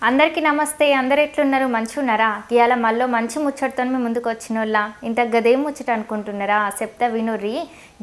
అందరికీ నమస్తే. అందరు ఎట్లున్నారు? మంచిగా ఉన్నారా? ఇవాళ మళ్ళీ మంచి ముచ్చటతో మీ ముందుకు వచ్చినోళ్ళ ఇంత గదేం ముచ్చట అనుకుంటున్నారా? చెప్తా వినుర్రి.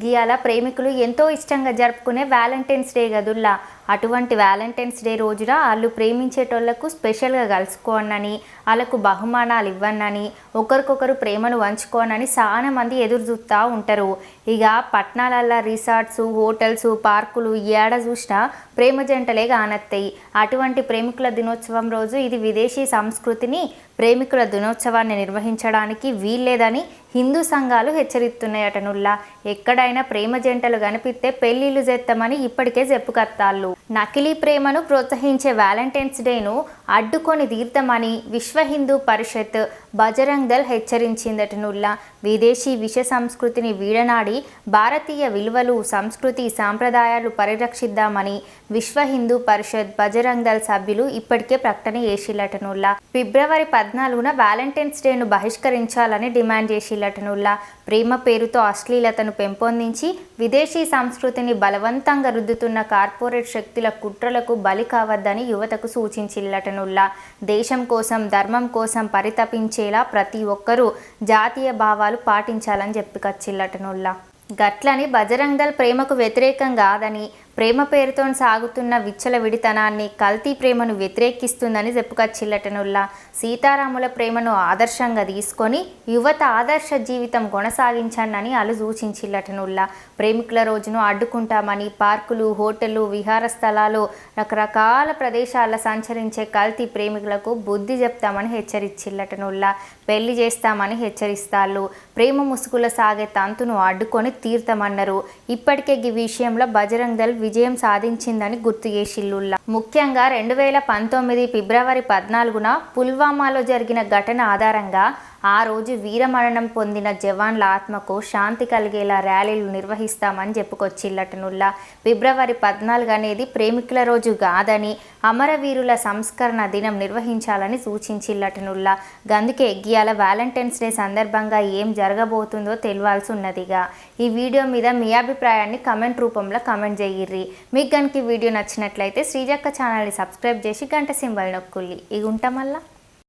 గియాల ప్రేమికులు ఎంతో ఇష్టంగా జరుపుకునే వ్యాలంటైన్స్ డే గదుల్లా. అటువంటి వ్యాలంటైన్స్ డే రోజున వాళ్ళు ప్రేమించేటోళ్లకు స్పెషల్గా కలుసుకోనని, వాళ్ళకు బహుమానాలు ఇవ్వనని, ఒకరికొకరు ప్రేమను వంచుకోనని చాలా మంది ఎదురు చూస్తూ ఉంటారు. ఇక పట్టణాలల్లో రిసార్ట్స్, హోటల్స్, పార్కులు ఏడ చూసినా ప్రేమ జంటలే కానత్తాయి. అటువంటి ప్రేమికుల దినోత్సవం రోజు ఇది విదేశీ సంస్కృతిని, ప్రేమికుల దినోత్సవాన్ని నిర్వహించడానికి వీల్లేదని హిందూ సంఘాలు హెచ్చరిస్తున్నాయటనుల్లా. ఎక్కడైనా ప్రేమ జంటలు కనిపిస్తే పెళ్లిళ్ళు చేస్తామని ఇప్పటికే చెప్పుకత్తాళ్ళు. నకిలీ ప్రేమను ప్రోత్సహించే వ్యాలంటైన్స్ డేను అడ్డుకొని తీర్థమని విశ్వ హిందూ పరిషత్, బజరంగ్ దళ్ హెచ్చరించిందటనుల్లా. విదేశీ విష సంస్కృతిని వీడనాడి భారతీయ విలువలు, సంస్కృతి, సాంప్రదాయాలు పరిరక్షిద్దామని విశ్వ హిందూ పరిషత్, బజరంగ్ దళ్ సభ్యులు ఇప్పటికే ప్రకటన చేసిల్లటనుల్లా. ఫిబ్రవరి 14న వ్యాలంటైన్స్ డేను బహిష్కరించాలని డిమాండ్ చేసిల్లటనుల్లా. ప్రేమ పేరుతో అశ్లీలతను పెంపొందించి విదేశీ సంస్కృతిని బలవంతంగా రుద్దుతున్న కార్పొరేట్ శక్తుల కుట్రలకు బలి కావద్దని యువతకు సూచించిల్లటనుల్లా. దేశం కోసం, ధర్మం కోసం పరితపించేలా ప్రతి ఒక్కరూ జాతీయ భావాలు పాటించాలని చెప్పుకొచ్చిల్లటనుల్లా. గట్లని బజరంగ్ దళ్ ప్రేమకు వ్యతిరేకం కాదని, ప్రేమ పేరుతో సాగుతున్న విచ్చలవిడితనాన్ని, కల్తీ ప్రేమను వ్యతిరేకిస్తుందని చెప్పుకొచ్చిల్లటనుల్లా. సీతారాముల ప్రేమను ఆదర్శంగా తీసుకొని యువత ఆదర్శ జీవితం కొనసాగించండి వాళ్ళు సూచించిల్లటనుల్లా. ప్రేమికుల రోజును అడ్డుకుంటామని పార్కులు, హోటళ్లు, విహార స్థలాలు, రకరకాల ప్రదేశాల్లో సంచరించే కల్తీ ప్రేమికులకు బుద్ధి చెప్తామని హెచ్చరించిల్లటనుల్లా. పెళ్లి చేస్తామని హెచ్చరిస్తాళ్ళు. ప్రేమ ముసుగులో సాగే తంతును అడ్డుకొని తీర్థమన్నారు. ఇప్పటికే ఈ విషయంలో బజరంగ్ దళ్ విజయం సాధించిందని గుర్తు చేసిల్లుల్లా. ముఖ్యంగా 2019 ఫిబ్రవరి 14న పుల్వామాలో జరిగిన ఘటన ఆధారంగా ఆ రోజు వీరమరణం పొందిన జవాన్ల ఆత్మకు శాంతి కలిగేలా ర్యాలీలు నిర్వహిస్తామని చెప్పుకొచ్చిల్లటనుల్లా. ఫిబ్రవరి 14 అనేది ప్రేమికుల రోజు కాదని, అమరవీరుల సంస్కరణ దినం నిర్వహించాలని సూచించిల్లటనుల్లా. అందుకే ఇవాళ వ్యాలంటైన్స్ డే సందర్భంగా ఏం జరగబోతుందో తెలియాల్సి ఉన్నదిగా. ఈ వీడియో మీద మీ అభిప్రాయాన్ని కమెంట్ రూపంలో కమెంట్ చేయిర్రి. మీకు కనుక ఈ వీడియో నచ్చినట్లయితే శ్రీజక్క ఛానల్ని సబ్స్క్రైబ్ చేసి గంట సింబల్ నొక్కుల్లి. ఇక ఉంటాం మళ్ళా.